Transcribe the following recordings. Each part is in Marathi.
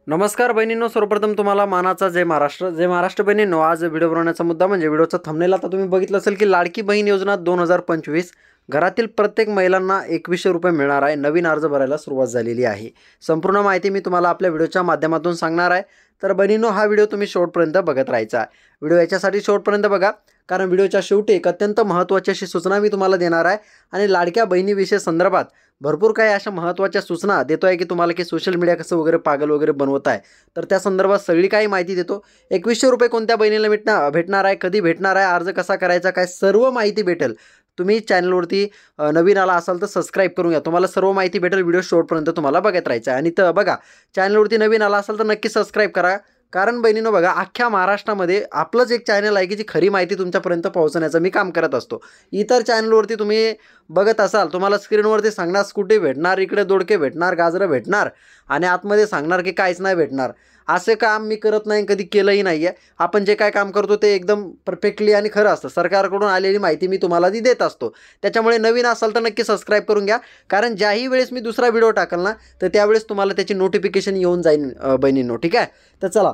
नमस्कार बहिणींनो, सर्वप्रथम तुम्हाला मानाचा जय महाराष्ट्र. जय महाराष्ट्र बहिणींनो. आज व्हिडिओ बनवण्याचा मुद्दा म्हणजे व्हिडिओचा थंबनेल आता तुम्ही बघितलं असेल की लाडकी बहीण योजना 2025 घरातील प्रत्येक महिलांना 2100 रुपये मिळणार आहे. नवीन अर्ज भरायला सुरुवात झालेली आहे. संपूर्ण माहिती मी तुम्हाला आपल्या व्हिडिओच्या माध्यमातून सांगणार आहे. तर बहिणींनो, हा व्हिडिओ तुम्ही शेवटपर्यंत बघत राहायचा आहे. व्हिडिओ याच्यासाठी शेवटपर्यंत बघा, कारण व्हिडिओच्या शेवटी एक अत्यंत महत्त्वाची अशी सूचना मी तुम्हाला देणार आहे आणि लाडक्या बहिणीविषयी संदर्भात भरपूर काही अशा महत्त्वाच्या सूचना देतो आहे की तुम्हाला की सोशल मीडिया कसं वगैरे पागल वगैरे बनवत आहे. तर त्या संदर्भात सगळी काही माहिती देतो. 2100 रुपये कोणत्या बहिणीला भेटणार आहे, कधी भेटणार आहे, अर्ज कसा करायचा, काय सर्व माहिती भेटेल. तुम्ही चॅनलवरती नवीन आला असाल तर सबस्क्राईब करून घ्या. तुम्हाला सर्व माहिती भेटेल. व्हिडिओ शेवटपर्यंत तुम्हाला बघत राहायचं आहे. आणि तर बघा, चॅनलवरती नवीन आला असाल तर नक्की सबस्क्राईब करा. कारण बहिणीनो बघा, अख्ख्या महाराष्ट्रामध्ये आपलंच एक चॅनल आहे की जी खरी माहिती तुमच्यापर्यंत पोहोचण्याचं मी काम करत असतो. इतर चॅनलवरती तुम्ही बघत असाल, तुम्हाला स्क्रीनवरती सांगणार स्कूटी भेटणार, इकडे दोडके भेटणार, गाजरं भेटणार आणि आतमध्ये सांगणार की काहीच नाही भेटणार. असे काम मी करत नाही, कधी केलंही नाही आहे. आपण जे काय काम करतो ते एकदम परफेक्टली आणि खरं असतं. सरकारकडून आलेली माहिती मी तुम्हाला ती देत असतो. त्याच्यामुळे नवीन असाल तर नक्की सबस्क्राईब करून घ्या. कारण ज्याही वेळेस मी दुसरा व्हिडिओ टाकल ना, तर त्यावेळेस तुम्हाला त्याची नोटिफिकेशन येऊन जाईल बहिणींनो. ठीक आहे. तर चला,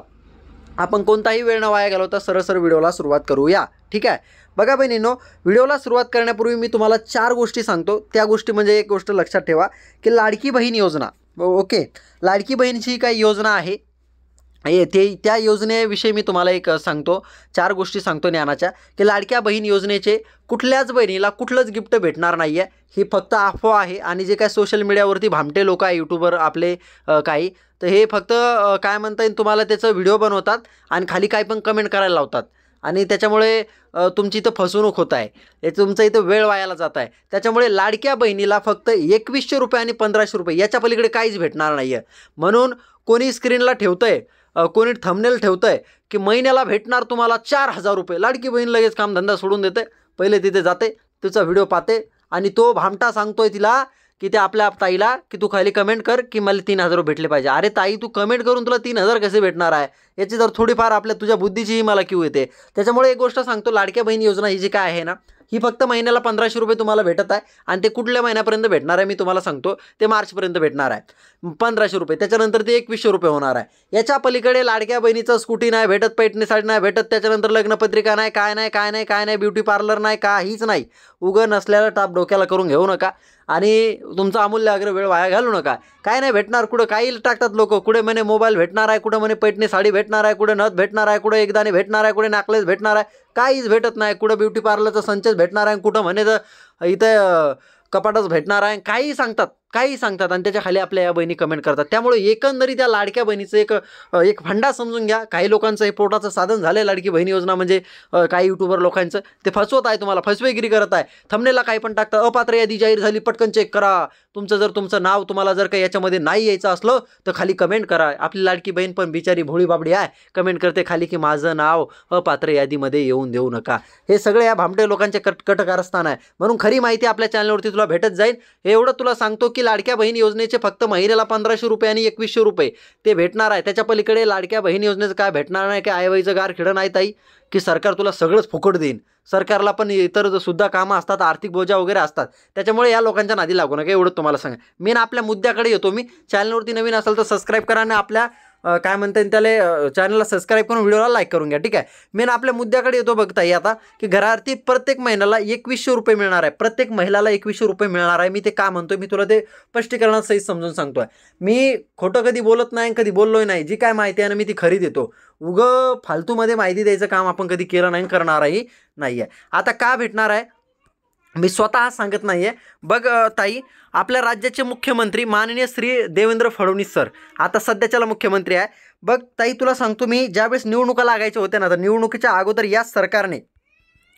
आपण कोणताही वेळ न वाया घालवता सरळ व्हिडिओला सुरुवात करूया. ठीक आहे. बघा बहिणींनो, व्हिडिओला सुरुवात करण्यापूर्वी मी तुम्हाला 4 गोष्टी सांगतो. त्या गोष्टी म्हणजे एक गोष्ट लक्षात ठेवा की लाडकी बहीण योजना, ओके, लाडकी बहीणची काही योजना आहे त्या योजनेविषयी मी तुम्हाला एक सांगतो. 4 गोष्टी सांगतो ज्ञानाच्या की लाडक्या बहीण योजनेचे कुठल्याच बहिणीला कुठलंच गिफ्ट भेटणार नाही आहे. ही फक्त अफवा आहे. आणि जे काय सोशल मीडियावरती भामटे लोक आहे, यूट्यूबर आपले काही, तर हे फक्त काय म्हणता येईल, तुम्हाला त्याचं व्हिडिओ बनवतात आणि खाली काही पण कमेंट करायला लावतात आणि त्याच्यामुळे तुमची इथं फसवणूक होत आहे. हे तुमचं इथं वेळ वायाला जात आहे. त्याच्यामुळे लाडक्या बहिणीला फक्त 2100 रुपये आणि 1500 रुपये याच्या पलीकडे काहीच भेटणार नाही आहे. म्हणून कोणी स्क्रीनला ठेवतं आहे, कोणी थंबनेल ठेवतं आहे की महिन्याला भेटणार तुम्हाला 4000 रुपये. लाडकी बहीण लगेच कामधंदा सोडून देते, पहिले तिथे जाते, तिचा व्हिडिओ पाहते आणि तो भामटा सांगतोय तिला की ते आपल्या ताईला की तू खाली कमेंट कर की मला 3000 भेटले पाहिजे. अरे ताई, तू कमेंट करून तुला 3000 कसे भेटणार आहे? याची जर थोडीफार आपल्या तुझ्या बुद्धीचीही मला किव येते. त्याच्यामुळे एक गोष्ट सांगतो, लाडक्या बहीण योजना ही जी काय आहे ना, ही फक्त महिन्याला 1500 रुपये तुम्हाला भेटत आहे. आणि ते कुठल्या महिन्यापर्यंत भेटणार आहे मी तुम्हाला सांगतो. ते मार्चपर्यंत भेटणार आहे 1500 रुपये. त्याच्यानंतर ते 2100 रुपये होणार आहे. याच्या पलीकडे लाडक्या बहिणीचं स्कूटी नाही भेटत, पैठणी साडी नाही भेटत, त्याच्यानंतर लग्नपत्रिका नाही, काय नाही काय नाही काय नाही, ब्युटी पार्लर नाही, काहीच नाही. उगं नसल्याला टाप डोक्याला करून घेऊ नका आणि तुमचा अमूल्य आग्रह वेळ वाया घालू नका. काय नाही भेटणार. कुठं काही टाकतात लोक, कुठे म्हणे मोबाईल भेटणार आहे, कुठं म्हणे पैठणी साडी भेटणार आहे, कुठे नथ भेटणार आहे, कुठे एकदाणी भेटणार आहे, कुठे नॅकलेस भेटणार आहे. काहीच भेटत नाही. कुठं ब्युटी पार्लरचा संचच भेटणार आहे, कुठं म्हणे तर इथं कपाटच भेटणार आहे. काही सांगतात आणि त्याच्या खाली आपल्या या बहिणी कमेंट करतात. त्यामुळे एकंदरीत त्या लाडक्या बहिणीचं एक फंडा समजून घ्या. काही लोकांचं हे पोटाचं साधन झालं आहे लाडकी बहीण योजना म्हणजे. काही यूट्यूबर लोकांचं ते फसवत आहे, तुम्हाला फसवेगिरी करत आहे. थंबनेलला काही पण टाकतं, अपात्र यादी जाहीर झाली, पटकन चेक करा. तुमचं नाव तुम्हाला जर काही याच्यामध्ये नाही यायचं असलं तर खाली कमेंट करा. आपली लाडकी बहीण पण बिचारी भोळी बाबडी आहे, कमेंट करते खाली की माझं नाव अपात्र यादीमध्ये येऊन देऊ नका. हे सगळे या भामटे लोकांचे कटकारस्थान आहे. म्हणून खरी माहिती आपल्या चॅनलवरती तुला भेटत जाईल. एवढं तुला सांगतो की लाडक्या बहीण योजनेचे फक्त महिन्याला 1500 रुपये आणि 2100 रुपये ते भेटणार आहे. त्याच्या पलीकडे लाडक्या बहीण योजनेचं काय भेटणार नाही, काय आईबाईचं गार खिळं नाही ताई, की सरकार तुला सगळंच फुकट देईन. सरकारला पण इतर सुद्धा कामं असतात, आर्थिक बोजा वगैरे असतात. त्याच्यामुळे या लोकांच्या नादी लागू नका. एवढं तुम्हाला सांगा. मेन आपल्या मुद्द्याकडे येतो मी. चॅनलवरती नवीन असाल तर सबस्क्राईब करा आणि आपल्या काय म्हणता येईल त्याला चॅनलला सबस्क्राईब करून व्हिडिओला लाईक करून घ्या. ठीक आहे. मेन आपल्या मुद्द्याकडे येतो. बघता येईल आता की घरावरती प्रत्येक महिन्याला 2100 रुपये मिळणार आहे. प्रत्येक महिलाला 2100 रुपये मिळणार आहे. मी ते का म्हणतोय मी तुला ते स्पष्टीकरणात सहित समजून सांगतोय. मी खोटं कधी बोलत नाही, कधी बोललोय नाही. जी काय माहिती आहे ना मी ती खरी देतो. उगं फालतूमध्ये माहिती द्यायचं काम आपण कधी केलं नाही, करणारही नाही आहे. आता का भेटणार आहे मी स्वतः सांगत नाही आहे. बघ ताई, आपल्या राज्याचे मुख्यमंत्री माननीय श्री देवेंद्र फडणवीस सर आता सध्याच्याला मुख्यमंत्री आहे. बघ ताई, तुला सांगतो मी, ज्यावेळेस निवडणुका लागायच्या होत्या ना, तर निवडणुकीच्या अगोदर याच सरकारने,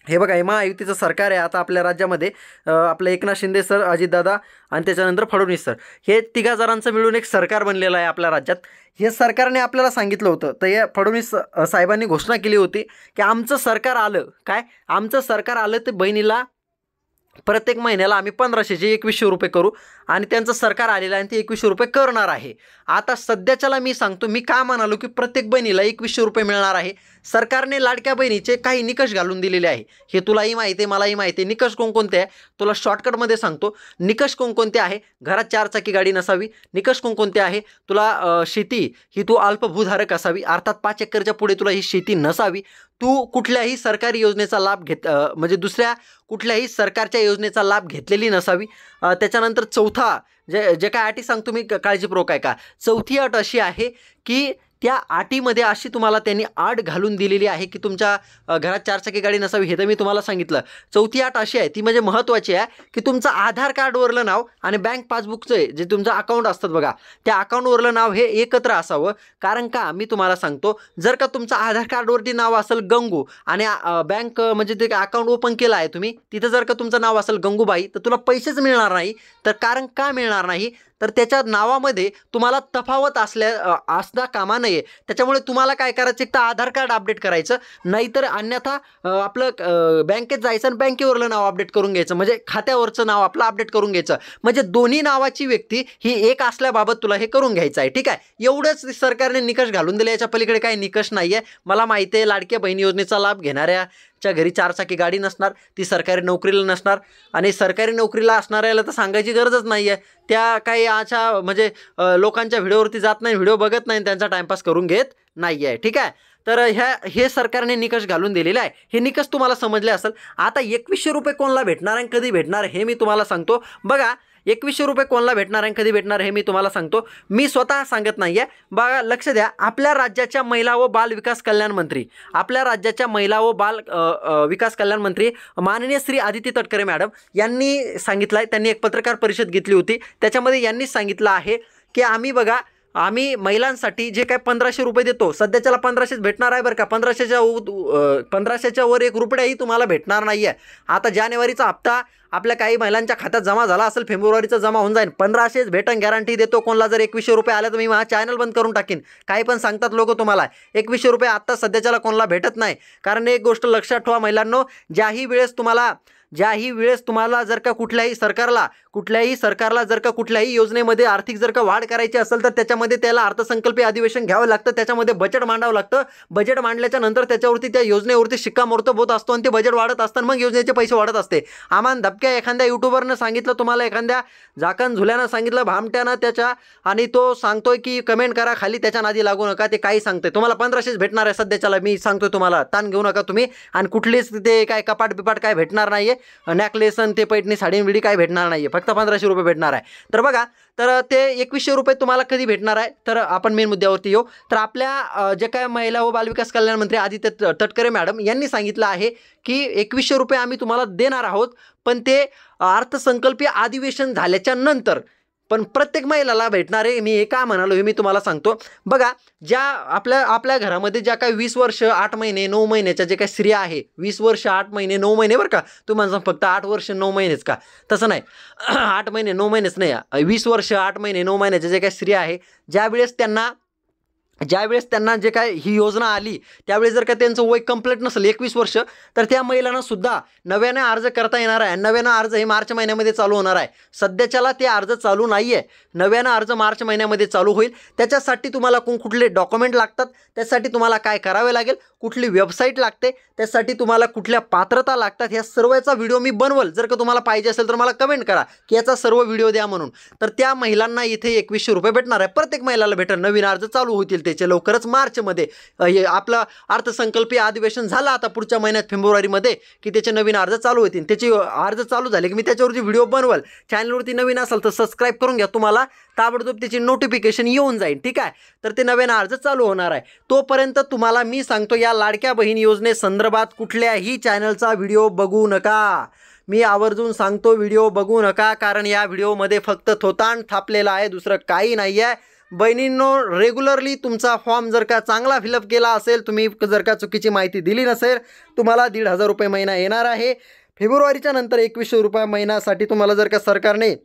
हे बघा, महायुतीचं सरकार आहे आता आपल्या राज्यामध्ये, आपलं एकनाथ शिंदे सर, अजितदादा आणि त्याच्यानंतर फडणवीस सर, हे तिघा जणांचं मिळून एक सरकार बनलेलं आहे आपल्या राज्यात. हे सरकारने आपल्याला सांगितलं होतं, तर या फडणवीस साहेबांनी घोषणा केली होती की आमचं सरकार आलं, काय आमचं सरकार आलं तर बहिणीला प्रत्येक महिन्याला आम्ही 1500चे 2100 रुपये करू. आणि त्यांचं सरकार आलेलं आहे आणि ते 2100 रुपये करणार आहे. आता सध्याच्याला मी सांगतो, मी का म्हणालो की प्रत्येक बहिणीला 2100 रुपये मिळणार आहे. सरकारने लाडक्या बहिणीचे काही निकष घालून दिलेले आहे. हे तुलाही माहिती आहे, मलाही माहिती आहे. निकष कोणकोणते आहे तुला शॉर्टकटमध्ये सांगतो. निकष कोणकोणते आहे? घरात 4 चाकी गाडी नसावी. निकष कोणकोणते आहे? तुला शेती ही तू अल्पभूधारक असावी, अर्थात 5 एकरच्या पुढे तुला ही शेती नसावी. तू कुठल्याही सरकारी योजनेचा लाभ म्हणजे दुसऱ्या कुठल्याही सरकारच्या योजनेचा लाभ घेतलेली नसावी. त्याच्यानंतर चौथा जे काय अटी सांगतो मी, काळजीपूर्वक ऐका. चौथी अट अशी आहे की त्या अटीमध्ये अशी तुम्हाला त्यांनी अट घालून दिलेली आहे की तुमच्या घरात 4 चाकी गाडी नसावी, हे तर मी तुम्हाला सांगितलं. चौथी अट अशी आहे, ती म्हणजे महत्त्वाची आहे, की तुमचं आधार कार्डवरलं नाव आणि बँक पासबुकचं जे तुमचं अकाउंट असतात बघा, त्या अकाउंटवरलं नाव हे एकत्र असावं. कारण का मी तुम्हाला सांगतो, जर का तुमचं आधार कार्डवरती नाव असेल गंगू आणि बँक म्हणजे ते अकाउंट ओपन केलं आहे तुम्ही, तिथं जर का तुमचं नाव असेल गंगूबाई, तर तुला पैसेच मिळणार नाही. तर कारण का मिळणार नाही? तर त्याच्या नावामध्ये तुम्हाला तफावत असता कामा नये. त्याच्यामुळे तुम्हाला काय करायचं, एक तर आधार कार्ड अपडेट करायचं, नाहीतर अन्यथा आपलं बँकेत जायचं आणि बँकेवरलं नाव अपडेट करून घ्यायचं, म्हणजे खात्यावरचं नाव आपलं अपडेट करून घ्यायचं. म्हणजे दोन्ही नावाची व्यक्ती ही एक असल्याबाबत तुला हे करून घ्यायचं आहे. ठीक आहे, एवढंच सरकारने निकष घालून दिले. याच्या पलीकडे काही निकष नाही आहे. मला माहिती आहे लाडक्या बहीण योजनेचा लाभ घेणाऱ्याच्या घरी 4 चाकी गाडी नसणार, ती सरकारी नोकरीला नसणार, आणि सरकारी नोकरीला असणाऱ्याला तर सांगायची गरजच नाही आहे. त्या काही अशा म्हणजे लोकांच्या व्हिडिओवरती जात नाही, व्हिडिओ बघत नाही, त्यांचा टाइमपास करून घेत नाही आहे. ठीक आहे, तर हे सरकारने निकष घालून दिलेले आहे. हे निकष तुम्हाला समजले असेल. आता 2100 रुपये कोणाला भेटणार आणि कधी भेटणार हे मी तुम्हाला सांगतो. बघा, 2100 रुपये कोणाला भेटणार आणि कधी भेटणार हे मी तुम्हाला सांगतो. मी स्वतः सांगत नाही आहे. बघा, लक्ष द्या. आपल्या राज्याच्या महिला व बाल विकास कल्याण मंत्री, आपल्या राज्याच्या महिला व बाल विकास कल्याण मंत्री माननीय श्री आदिती तटकरे मॅडम यांनी सांगितलं आहे. त्यांनी एक पत्रकार परिषद घेतली होती. त्याच्यामध्ये यांनी सांगितलं आहे की आम्ही महिलांसाठी जे काय 1500 रुपये देतो, सध्याच्याला 1500 भेटणार आहे बरं का. 1500च्या वर 1 रुपयाही तुम्हाला भेटणार नाही आहे. आता जानेवारीचा हप्ता आपल्या काही महिलांच्या खात्यात जमा झाला असेल, फेब्रुवारीचा जमा होऊन जाईल. 1500 भेटन, गॅरंटी देतो. कोणाला जर 2100 रुपये आले तर मी माझा चॅनल बंद करून टाकीन. काही पण सांगतात लोक तुम्हाला. 2100 रुपये आत्ता सध्याच्याला कोणाला भेटत नाही. कारण एक गोष्ट लक्षात ठेवा महिलांनो, ज्याही वेळेस तुम्हाला जर का कुठल्याही सरकारला जर का कुठल्याही योजनेमध्ये आर्थिक जर का वाढ करायची असेल, तर त्याच्यामध्ये त्याला अर्थसंकल्पीय अधिवेशन घ्यावं लागतं. त्याच्यामध्ये बजेट मांडावं लागतं. बजेट मांडल्याच्या नंतर त्याच्यावरती त्या योजनेवरती शिक्कामोर्तब होत असतो आणि ते बजेट वाढत असतं, मग योजनेचे पैसे वाढत असते. आम्हाला धपक्या एखाद्या युट्यूबरनं सांगितलं, तुम्हाला एखाद्या झाकण झुल्यानं सांगितलं, भामट्यानं त्याच्या, आणि तो सांगतोय की कमेंट करा खाली, त्याच्या नादी लागू नका. ते काही सांगतोय. तुम्हाला 1500 भेटणार आहे सध्याच्याला, मी सांगतोय तुम्हाला. ताण घेऊ नका तुम्ही. आणि कुठलीच ते काय कपाट बिपाट काय भेटणार नाही आहे. नेकलेस आणि ते पैठणी साडी विडी काय भेटणार नाही आहे. फक्त 1500 रुपये भेटणार आहे. तर बघा, तर ते 2100 रुपये तुम्हाला कधी भेटणार आहे, तर आपण मेन मुद्द्यावरती येऊ. तर आपल्या जे काय महिला व बालविकास कल्याण मंत्री आदित्य तटकरे मॅडम यांनी सांगितलं आहे की 2100 रुपये आम्ही तुम्हाला देणार आहोत, पण ते अर्थसंकल्पीय अधिवेशन झाल्याच्या नंतर. पण प्रत्येक महिलाला भेटणार आहे. मी हे का म्हणालो हे मी तुम्हाला सांगतो. बघा, ज्या आपल्या घरामध्ये ज्या काही 20 वर्ष 8 महिने 9 महिन्याच्या जे काही स्त्रिया आहे, 20 वर्ष 8 महिने 9 महिने बरं का, तुम्हाला फक्त 8 वर्ष 9 महिनेच का, तसं नाही. 8 महिने 9 महिनेच नाही, 20 वर्ष 8 महिने 9 महिन्याच्या जे काही स्त्रिया आहे, ज्यावेळेस त्यांना जे काय ही योजना आली, त्यावेळेस जर का त्यांचं वय कंप्लीट नसेल 21 वर्ष, तर त्या महिलांना सुद्धा नव्याने अर्ज करता येणार आहे. नव्यानं अर्ज हे मार्च महिन्यामध्ये चालू होणार आहे. सध्याच्याला ते अर्ज चालू नाही आहे. नव्यानं अर्ज मार्च महिन्यामध्ये चालू होईल. त्याच्यासाठी तुम्हाला कुठले डॉक्युमेंट लागतात, त्यासाठी तुम्हाला काय करावे लागेल, कुठली वेबसाईट लागते, त्यासाठी तुम्हाला कुठल्या पात्रता लागतात, ह्या सर्वचा व्हिडिओ मी बनवल. जर का तुम्हाला पाहिजे असेल तर मला कमेंट करा की याचा सर्व व्हिडिओ द्या म्हणून. तर त्या महिलांना इथे 2100 रुपये भेटणार आहे. प्रत्येक महिलाला भेटेल. नवीन अर्ज चालू होतील त्याचे लवकरच मार्चमध्ये. हे आपलं अर्थसंकल्पीय अधिवेशन झालं आता पुढच्या महिन्यात फेब्रुवारीमध्ये, की त्याचे नवीन अर्ज चालू होतील. त्याचे अर्ज चालू झाले की मी त्याच्यावरती व्हिडिओ बनवल. चॅनलवरती नवीन असाल तर सबस्क्राईब करून घ्या. तुम्हाला ताबडतोब त्याची नोटिफिकेशन येऊन जाईल. ठीक आहे, तर ते नवीन अर्ज चालू होणार आहे. तोपर्यंत तुम्हाला मी सांगतो, या लाडक्या बहीण योजनेसंदर्भात कुठल्याही चॅनलचा व्हिडिओ बघू नका. मी आवर्जून सांगतो, व्हिडिओ बघू नका. कारण या व्हिडिओमध्ये फक्त थोतांड थापलेला आहे, दुसरं काही नाही आहे. बहिणींनो, रेग्युलरली तुमचा फॉर्म जर का चांगला फिलअप केला असेल, तुम्ही जर का चुकीची माहिती दिली नसेल, तुम्हाला 1500 रुपये महिना येणार आहे. फेब्रुवारीच्या नंतर 2100 रुपये महिन्यासाठी तुम्हाला जर का सरकारने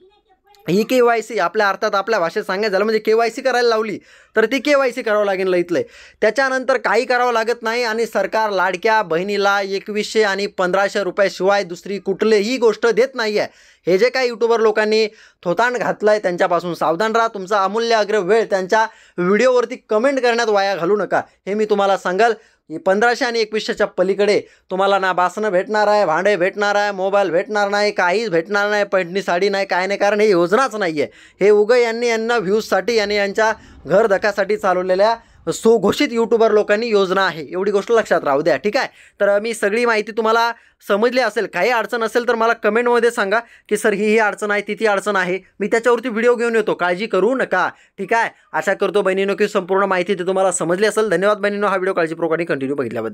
ही KYC आपल्या भाषेत सांगायचं झालं म्हणजे KYC करायला लावली, तर ती KYC करावं लागेल इथलं. त्याच्यानंतर काही करावं लागत नाही. आणि सरकार लाडक्या बहिणीला 2100 आणि 1500 रुपयाशिवाय दुसरी कुठलीही गोष्ट देत नाही आहे. हे जे काही यूट्यूबर लोकांनी थोतांड घातलं आहे त्यांच्यापासून सावधान राहा. तुमचा अमूल्य अग्र वेळ त्यांच्या व्हिडिओवरती कमेंट करण्यात वाया घालू नका, हे मी तुम्हाला सांगाल. 1500 आणि 2100च्या पलीकडे तुम्हाला ना बासनं भेटणार आहे, भांडे भेटणार आहे, मोबाईल भेटणार नाही, काहीच भेटणार नाही, पैठणी साडी नाही, काय नाही. कारण हे योजनाच नाही आहे. हे यांना व्ह्यूजसाठी आणि यांच्या घरधकासाठी चालवलेल्या घोषित यूट्यूबर लोकांनी योजना आहे. एवढी गोष्ट लक्षात राहू द्या, ठीक आहे. तर मी सगळी माहिती तुम्हाला समजली असेल. काही अडचण असेल तर मला कमेंटमध्ये सांगा की सर ही अडचण आहे, ती अडचण आहे. मी त्याच्यावरती व्हिडिओ घेऊन येतो, काळजी करू नका, ठीक आहे. आशा करतो बहिणींनो की संपूर्ण माहिती ती तुम्हाला समजली असेल. धन्यवाद बहिणींनो, हा व्हिडिओ काळजीपूर्वक कंटिन्यू बघितल्याबद्दल.